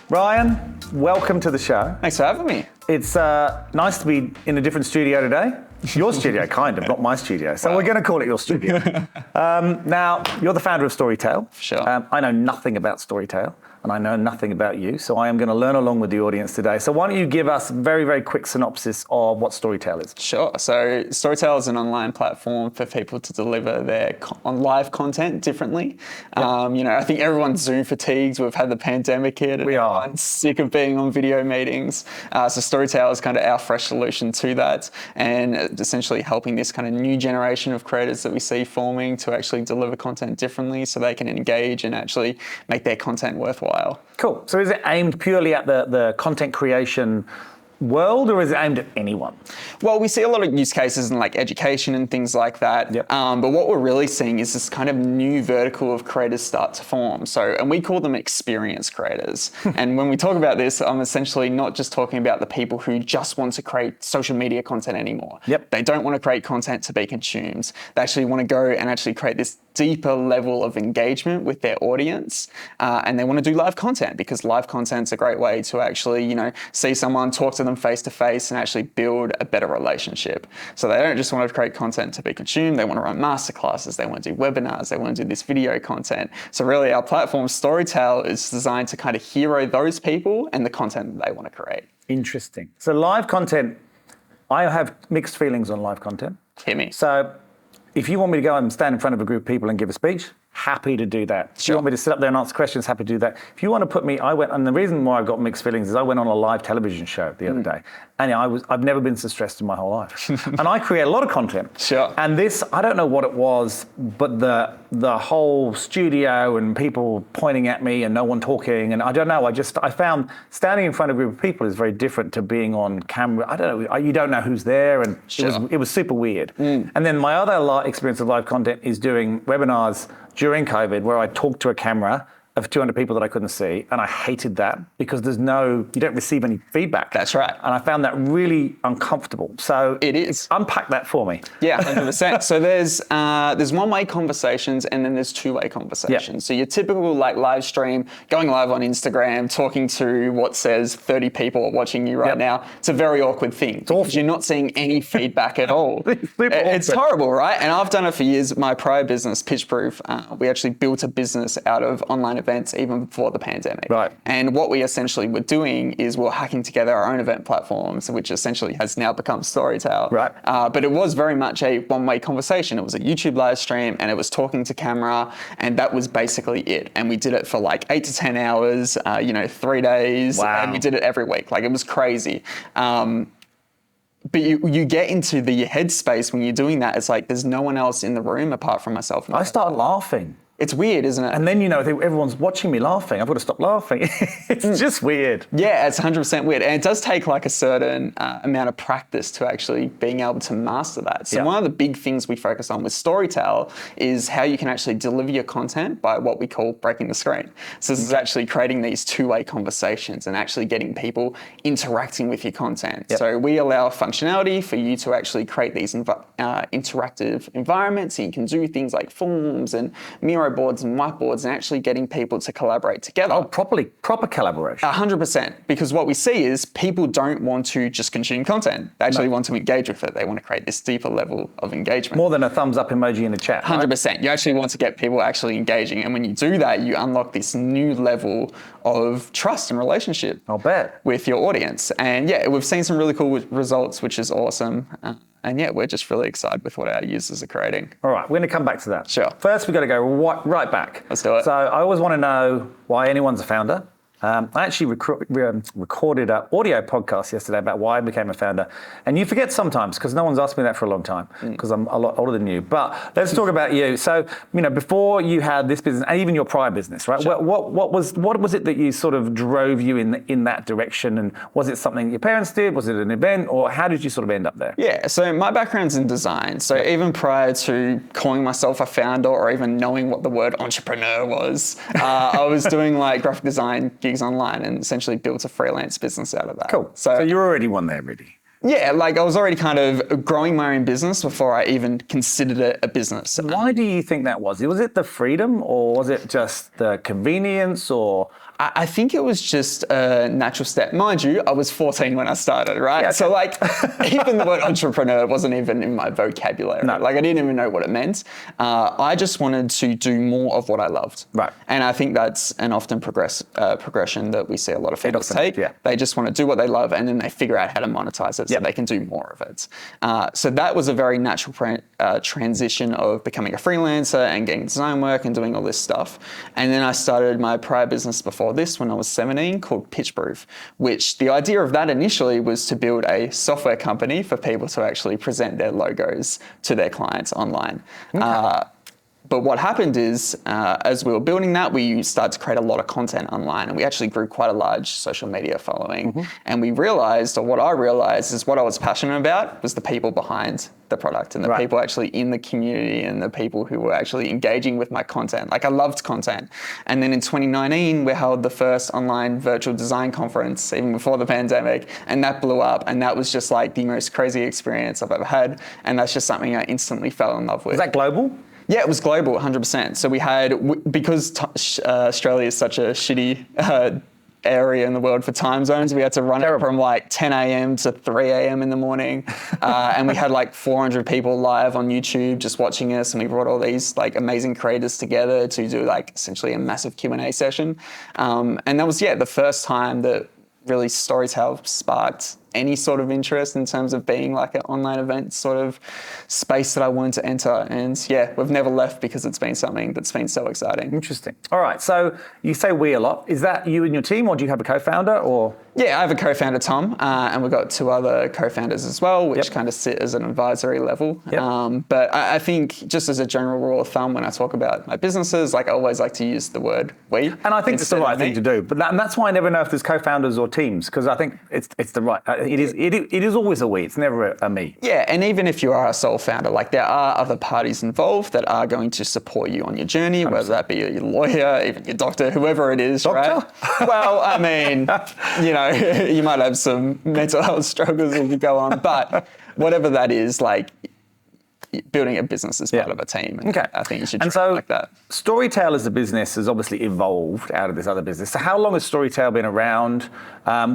Ryan, welcome to the show. Thanks for having me. It's nice to be in a different studio today. Your studio, kind of, not my studio. So we're going to call it your studio. Now, you're the founder of Storytail. Sure. I know nothing about Storytail, and I know nothing about you. So I am going to learn along with the audience today. So why don't you give us a very, very quick synopsis of what Storytail is? Sure. So Storytail is an online platform for people to deliver their live content differently. Yep. I think everyone's Zoom fatigues. We've had the pandemic hit. We are. Everyone's sick of being on video meetings. So Storytail is kind of our fresh solution to that, and essentially helping this kind of new generation of creators that we see forming to actually deliver content differently so they can engage and actually make their content worthwhile. Cool. So is it aimed purely at the content creation world, or is it aimed at anyone? Well, we see a lot of use cases in like education and things like that. Yep. But what we're really seeing is this kind of new vertical of creators start to form. And we call them experience creators. And when we talk about this, I'm essentially not just talking about the people who just want to create social media content anymore. Yep. They don't want to create content to be consumed. They actually want to go and actually create this deeper level of engagement with their audience. And they want to do live content because live content's a great way to actually, see someone, talk to them face to face and actually build a better relationship. So they don't just want to create content to be consumed. They want to run masterclasses. They want to do webinars. They want to do this video content. So really our platform Storytail is designed to kind of hero those people and the content that they want to create. Interesting. So live content, I have mixed feelings on live content. Hit me. So if you want me to go and stand in front of a group of people and give a speech, happy to do that. If you want me to sit up there and answer questions, happy to do that. If you want to put me, and the reason why I've got mixed feelings is I went on a live television show the other day, and I've never been so stressed in my whole life. And I create a lot of content. Sure. And this, I don't know what it was, but the whole studio and people pointing at me and no one talking, and I don't know, I found standing in front of a group of people is very different to being on camera. I don't know, you don't know who's there, and sure. it was super weird. And then my other experience of live content is doing webinars during COVID, where I talked to a camera of 200 people that I couldn't see, and I hated that because you don't receive any feedback. That's right. And I found that really uncomfortable. So it is. Unpack that for me. Yeah, 100%. So there's one-way conversations and then there's two-way conversations. Yep. So your typical live stream, going live on Instagram, talking to what says 30 people watching you right now. It's a very awkward thing because you're not seeing any feedback at all. It's horrible, right? And I've done it for years. My prior business, Pitch Proof, we actually built a business out of online events even before the pandemic. Right. And what we essentially were doing is we're hacking together our own event platforms, which essentially has now become Storytail. Right. But it was very much a one-way conversation. It was a YouTube live stream and it was talking to camera, and that was basically it. And we did it for 8 to 10 hours, 3 days. Wow. And we did it every week. It was crazy. But you get into the headspace when you're doing that. It's there's no one else in the room apart from myself. I started laughing. It's weird, isn't it? And then, everyone's watching me laughing. I've got to stop laughing. It's just weird. Yeah, it's 100% weird. And it does take a certain amount of practice to actually being able to master that. So one of the big things we focus on with Storytail is how you can actually deliver your content by what we call breaking the screen. So this is actually creating these two-way conversations and actually getting people interacting with your content. Yep. So we allow functionality for you to actually create these interactive environments. And you can do things like forms and Miro boards and whiteboards and actually getting people to collaborate together. Oh, proper collaboration. 100%. Because what we see is people don't want to just consume content. They actually want to engage with it. They want to create this deeper level of engagement. More than a thumbs up emoji in a chat. 100%. Right? You actually want to get people actually engaging. And when you do that, you unlock this new level of trust and relationship I'll bet. with your audience. And we've seen some really cool results, which is awesome. And we're just really excited with what our users are creating. All right, we're going to come back to that. Sure. First, we've got to go right back. Let's do it. So I always want to know why anyone's a founder. I actually recorded an audio podcast yesterday about why I became a founder. And you forget sometimes, because no one's asked me that for a long time, because I'm a lot older than you. But let's talk about you. So, before you had this business, and even your prior business, right? Sure. What was it that you sort of drove you in that direction? And was it something your parents did? Was it an event? Or how did you sort of end up there? Yeah, so my background's in design. So even prior to calling myself a founder or even knowing what the word entrepreneur was, I was doing graphic design gigs online and essentially built a freelance business out of that. Cool. So you're already one there, really. Yeah, I was already kind of growing my own business before I even considered it a business. So why do you think that was? Was it the freedom, or was it just the convenience, or I think it was just a natural step. Mind you, I was 14 when I started, right? Yeah, okay. So like, even the word entrepreneur wasn't even in my vocabulary. No. Like I didn't even know what it meant. I just wanted to do more of what I loved. Right. And I think that's an often progression that we see a lot of founders take. Yeah. They just want to do what they love and then they figure out how to monetize it so they can do more of it. So that was a very natural transition of becoming a freelancer and getting design work and doing all this stuff. And then I started my prior business before this when I was 17 called Pitchproof, which the idea of that initially was to build a software company for people to actually present their logos to their clients online. Okay. But what happened is, as we were building that, we started to create a lot of content online, and we actually grew quite a large social media following. Mm-hmm. And we realized, or what I realized, is what I was passionate about was the people behind the product and the people actually in the community and the people who were actually engaging with my content. Like I loved content. And then in 2019, we held the first online virtual design conference, even before the pandemic, and that blew up. And that was just like the most crazy experience I've ever had. And that's just something I instantly fell in love with. Was that global? Yeah, it was global, 100%. So we had, because Australia is such a shitty area in the world for time zones, we had to run it from like 10 a.m. to 3 a.m. in the morning. And we had like 400 people live on YouTube just watching us. And we brought all these like amazing creators together to do like essentially a massive Q&A session. And that was, the first time that really Storytail sparked any sort of interest in terms of being like an online event sort of space that I wanted to enter. And we've never left because it's been something that's been so exciting. Interesting. All right. So you say we a lot. Is that you and your team, or do you have a co-founder or? Yeah, I have a co-founder, Tom, and we've got 2 other co-founders as well, which kind of sit as an advisory level. But I think just as a general rule of thumb, when I talk about my businesses, like I always like to use the word we. And I think it's the right thing to do. But and that's why I never know if there's co-founders or teams, because I think it's the right. It is always a we. It's never a me. Yeah, and even if you are a sole founder, like there are other parties involved that are going to support you on your journey, 100%. Whether that be your lawyer, even your doctor, whoever it is, doctor? Right? Well, I mean, you might have some mental health struggles as you go on, but whatever that is, like building a business is part of a team. And I think you should treat it like that. Storytail as a business has obviously evolved out of this other business. So how long has Storytail been around?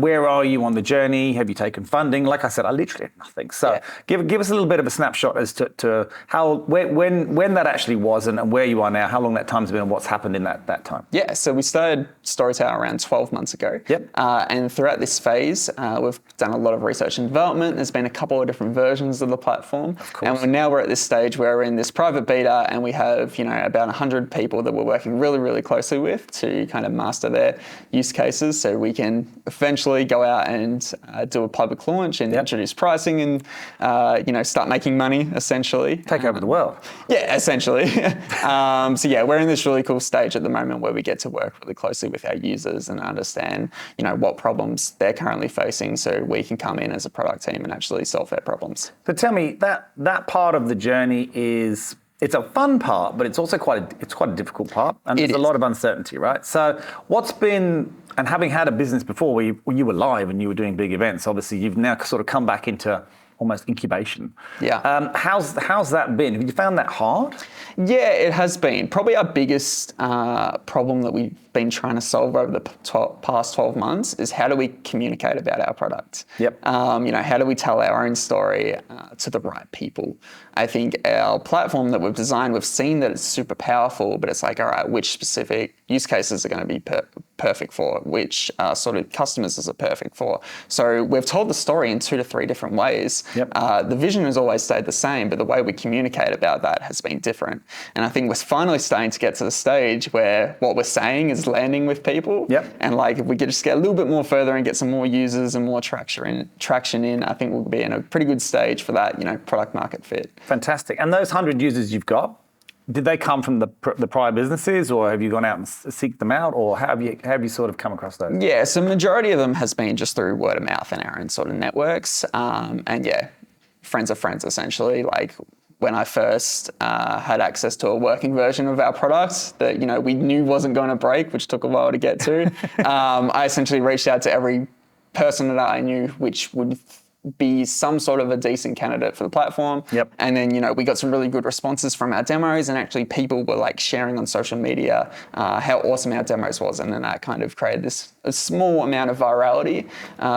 Where are you on the journey? Have you taken funding? Like I said, I literally had nothing. So give us a little bit of a snapshot as to how when that actually was and where you are now, how long that time's been and what's happened in that time. Yeah, so we started Storytail around 12 months ago. And throughout this phase, we've done a lot of research and development. There's been a couple of different versions of the platform. Of course. And now we're at this stage where we're in this private beta and we have, about 100 people that we're working really, really closely with to kind of master their use cases so we can eventually go out and do a public launch and introduce pricing and, start making money, essentially. Take over the world. Yeah, essentially. We're in this really cool stage at the moment where we get to work really closely with our users and understand, what problems they're currently facing so we can come in as a product team and actually solve their problems. So tell me, that part of the journey it's a fun part, but it's also quite a difficult part, and there's a lot of uncertainty, right? So what's been, and having had a business before where you were live and you were doing big events, obviously you've now sort of come back into almost incubation. Yeah. How's that been? Have you found that hard? Yeah, it has been. Probably our biggest problem that we've been trying to solve over the past 12 months is how do we communicate about our product? How do we tell our own story to the right people? I think our platform that we've designed, we've seen that it's super powerful, but it's like, all right, which specific use cases are going to be perfect for? Which sort of customers is it perfect for? So we've told the story in 2 to 3 different ways. The vision has always stayed the same, but the way we communicate about that has been different. And I think we're finally starting to get to the stage where what we're saying is landing with people. And like if we could just get a little bit more further and get some more users and more traction in, I think we'll be in a pretty good stage for that, product market fit. Fantastic. And those 100 users you've got, did they come from the prior businesses, or have you gone out and seek them out, or how have you sort of come across those? Yeah, so majority of them has been just through word of mouth and our own sort of networks. Friends of friends, essentially. Like when I first had access to a working version of our product that, we knew wasn't going to break, which took a while to get to, I essentially reached out to every person that I knew which would be some sort of a decent candidate for the platform. Yep. And then, we got some really good responses from our demos, and actually people were like sharing on social media how awesome our demos was. And then that kind of created a small amount of virality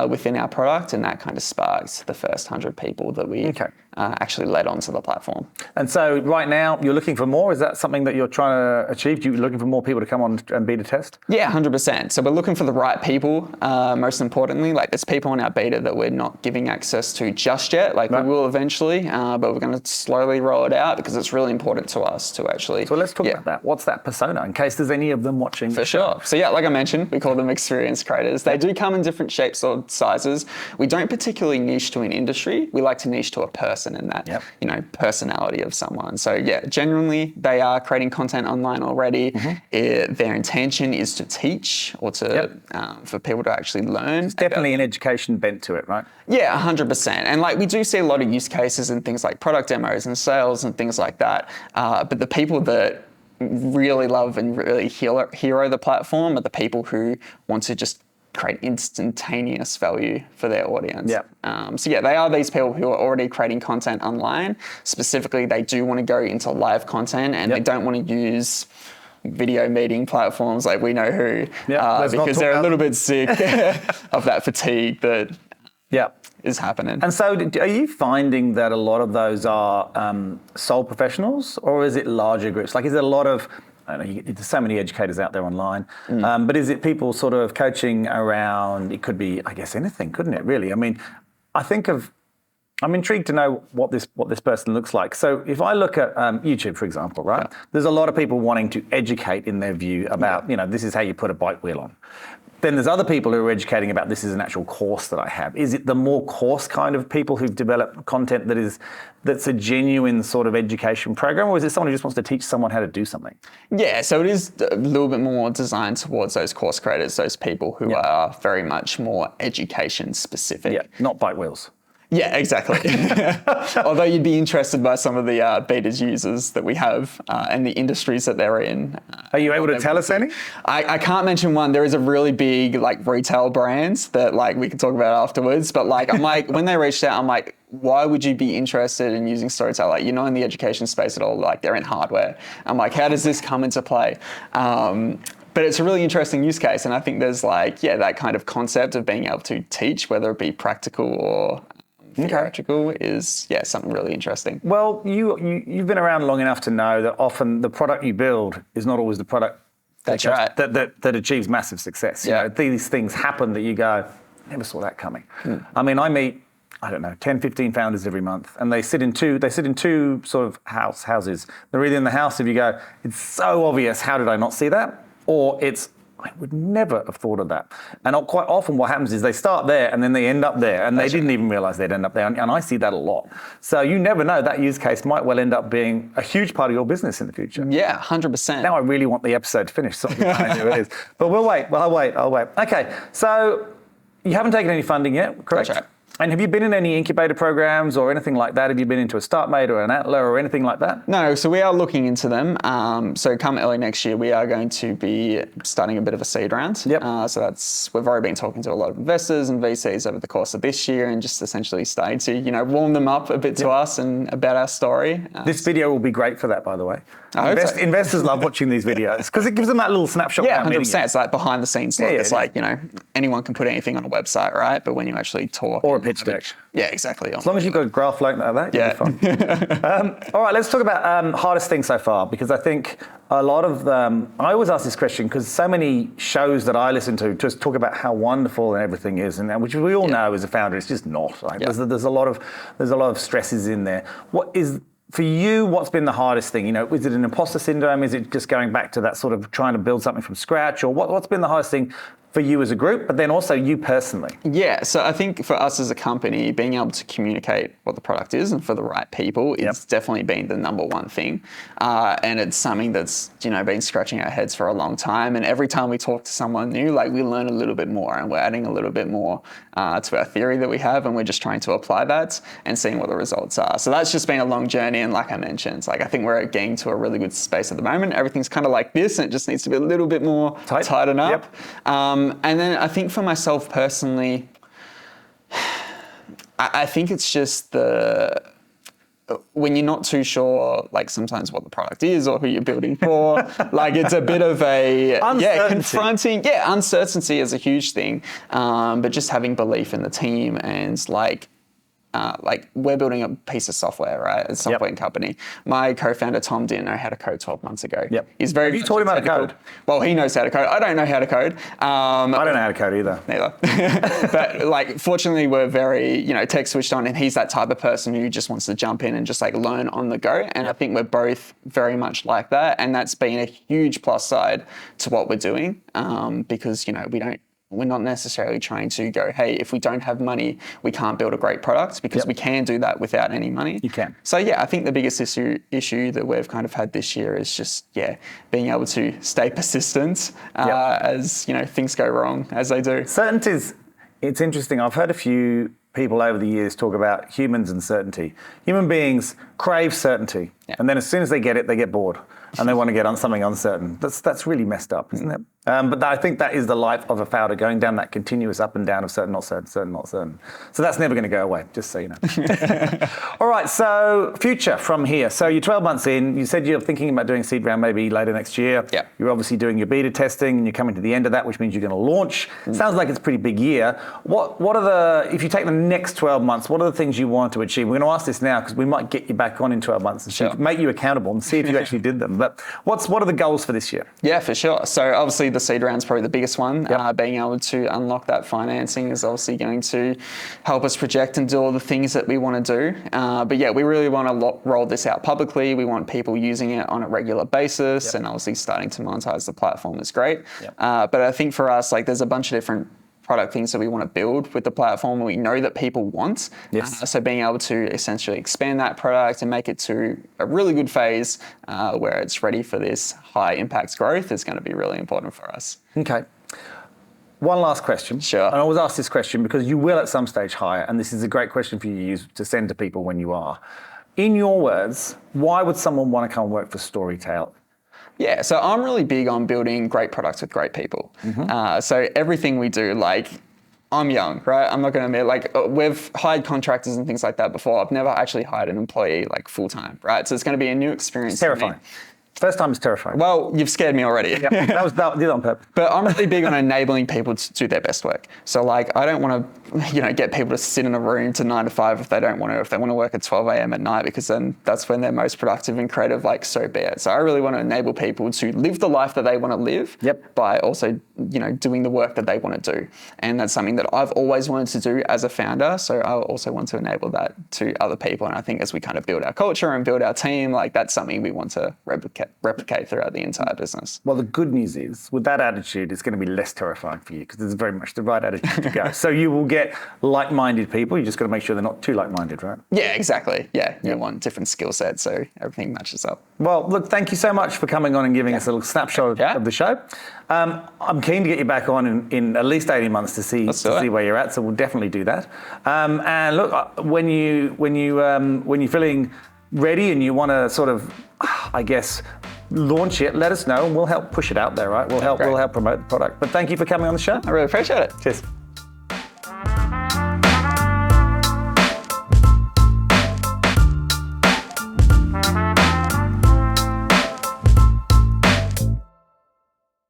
within our product, and that kind of sparked the first 100 people that we actually led onto the platform. And so right now you're looking for more. Is that something that you're trying to achieve? You're looking for more people to come on and beta test? Yeah, 100%. So we're looking for the right people. Most importantly, like there's people in our beta that we're not giving access to just yet. Like we will eventually, but we're going to slowly roll it out because it's really important to us to actually. So let's talk about that. What's that persona in case there's any of them watching? For sure. So yeah, like I mentioned, we call them experience creators. They do come in different shapes or sizes. We don't particularly niche to an industry. We like to niche to a person and that, personality of someone. So yeah, generally they are creating content online already. Their intention is to teach or to for people to actually learn. It's definitely an education bent to it, right? Yeah, 100%. And like we do see a lot of use cases and things like product demos and sales and things like that. But the people that really love and really hero the platform are the people who want to just create instantaneous value for their audience. So yeah, they are these people who are already creating content online. Specifically, they do want to go into live content and they don't want to use video meeting platforms like we know who, because they're a little bit sick of that fatigue that is happening. And so are you finding that a lot of those are sole professionals, or is it larger groups? Like, is it a lot of, I don't know, there's so many educators out there online, but is it people sort of coaching around, it could be, I guess, anything, couldn't it, really? I mean, I'm intrigued to know what this person looks like. So if I look at YouTube, for example, right? There's a lot of people wanting to educate in their view about, this is how you put a bike wheel on. Then there's other people who are educating about this is an actual course that I have. Is it the more course kind of people who've developed content that's a genuine sort of education program, or is it someone who just wants to teach someone how to do something? Yeah, so it is a little bit more designed towards those course creators, those people who are very much more education specific. Yeah, not bike wheels. Yeah, exactly. Although you'd be interested by some of the beta's users that we have and the industries that they're in. Are you able to tell us any? I can't mention one. There is a really big retail brand that we can talk about afterwards. But I'm like, when they reached out, I'm like, why would you be interested in using Storytail? Like, you're not in the education space at all. Like, they're in hardware. I'm like, how does this come into play? But it's a really interesting use case. And I think there's that kind of concept of being able to teach, whether it be practical or theoretical, is something really interesting. Well, you've been around long enough to know that often the product you build is not always the product that achieves massive success. You know, these things happen that you go, never saw that coming. I mean, I meet, I don't know, 10, 15 founders every month, and they sit in two sort of houses. They're either in the house if you go, it's so obvious, how did I not see that? Or it's, I would never have thought of that. And quite often what happens is they start there and then they end up there, and they didn't even realize they'd end up there. And I see that a lot. So you never know, that use case might well end up being a huge part of your business in the future. Yeah, 100%. Now I really want the episode to finish, so I know it is. But we'll wait. Well, I'll wait. Okay, so you haven't taken any funding yet, correct? That's right. And have you been in any incubator programs or anything like that? Have you been into a StartMate or an Atlas or anything like that? No, so we are looking into them. So come early next year, we are going to be starting a bit of a seed round. So we've already been talking to a lot of investors and VCs over the course of this year, and just essentially starting to, warm them up a bit to us and about our story. This video will be great for that, by the way. I hope so. Investors love watching these videos because it gives them that little snapshot. Yeah, 100%. It's like behind the scenes look. It's like, is. Anyone can put anything on a website, right? But when you actually talk. Or a pitch deck. Yeah, exactly. As long as you've got a graph like that, you'll be fine. All right, let's talk about hardest thing so far, because I think a lot of them, I always ask this question because so many shows that I listen to just talk about how wonderful and everything is, and which we all know as a founder, it's just not. Like, there's a lot of stresses in there. What is, for you, what's been the hardest thing? Is it an imposter syndrome? Is it just going back to that sort of trying to build something from scratch? Or what's been the hardest thing for you as a group, but then also you personally? Yeah, so I think for us as a company, being able to communicate what the product is and for the right people, it's definitely been the number one thing. And it's something that's, been scratching our heads for a long time. And every time we talk to someone new, we learn a little bit more, and we're adding a little bit more to our theory that we have, and we're just trying to apply that and seeing what the results are. So that's just been a long journey. And like I mentioned, I think we're getting to a really good space at the moment. Everything's kind of like this, and it just needs to be a little bit more tighten up. And then I think for myself personally, I think it's just when you're not too sure, like sometimes what the product is or who you're building for, like it's a bit of a confronting. Yeah, uncertainty is a huge thing, but just having belief in the team and like we're building a piece of software, right? A software company. My co-founder Tom didn't know how to code 12 months ago. Yep. He's very. Have you taught him how to code? Well, he knows how to code. I don't know how to code. I don't know how to code either. Neither. But like, fortunately, we're very, tech switched on, and he's that type of person who just wants to jump in and just like learn on the go. And I think we're both very much like that, and that's been a huge plus side to what we're doing, because we're not necessarily trying to go, hey, if we don't have money, we can't build a great product, because we can do that without any money. You can. So yeah, I think the biggest issue that we've kind of had this year is just, being able to stay persistent as, things go wrong, as they do. Certainty it's interesting. I've heard a few people over the years talk about humans and certainty. Human beings crave certainty. And then as soon as they get it, they get bored. And they want to get on something uncertain. That's really messed up, isn't it? But I think that is the life of a founder, going down that continuous up and down of certain, not certain, certain, not certain. So that's never going to go away, just so you know. All right, so future from here. So you're 12 months in. You said you're thinking about doing seed round maybe later next year. Yeah. You're obviously doing your beta testing, and you're coming to the end of that, which means you're going to launch. Sounds like it's a pretty big year. What are if you take the next 12 months, what are the things you want to achieve? We're going to ask this now because we might get you back on in 12 months and make you accountable and see if you actually did them. But what are the goals for this year? Yeah, for sure. So obviously the seed round's probably the biggest one. Being able to unlock that financing is obviously going to help us project and do all the things that we want to do. But yeah, we really want to roll this out publicly. We want people using it on a regular basis, and obviously starting to monetize the platform is great. But I think for us, like, there's a bunch of different product things that we want to build with the platform, and we know that people want. So being able to essentially expand that product and make it to a really good phase where it's ready for this high impact growth is going to be really important for us. Okay. One last question. Sure. And I always ask this question because you will at some stage hire, and this is a great question for you to use to send to people when you are. In your words, why would someone want to come work for Storytail? Yeah, so I'm really big on building great products with great people. So everything we do, like, I'm young, right? I'm not going to admit, like, we've hired contractors and things like that before. I've never actually hired an employee like full time, right? So it's going to be a new experience. It's terrifying. For me. First time is terrifying. Well, you've scared me already. That did on purpose. But I'm really big on enabling people to do their best work. So like, I don't want to, get people to sit in a room to 9 to 5 if they don't want to. If they want to work at 12 a.m. at night, because then that's when they're most productive and creative, like, so be it. So I really want to enable people to live the life that they want to live by also, doing the work that they want to do. And that's something that I've always wanted to do as a founder. So I also want to enable that to other people. And I think as we kind of build our culture and build our team, like, that's something we want to replicate throughout the entire business. Well, the good news is, with that attitude, it's going to be less terrifying for you because it's very much the right attitude to go. So you will get like-minded people. You just got to make sure they're not too like-minded, right? Yeah, exactly. Yeah, you want different skill sets, so everything matches up. Well, look, thank you so much for coming on and giving us a little snapshot of the show. I'm keen to get you back on in at least 18 months to see where you're at. So we'll definitely do that. And look, when you're feeling ready and you want to sort of, I guess, launch it, let us know and we'll help push it out there, right? We'll help promote the product. But thank you for coming on the show. I really appreciate it. Cheers.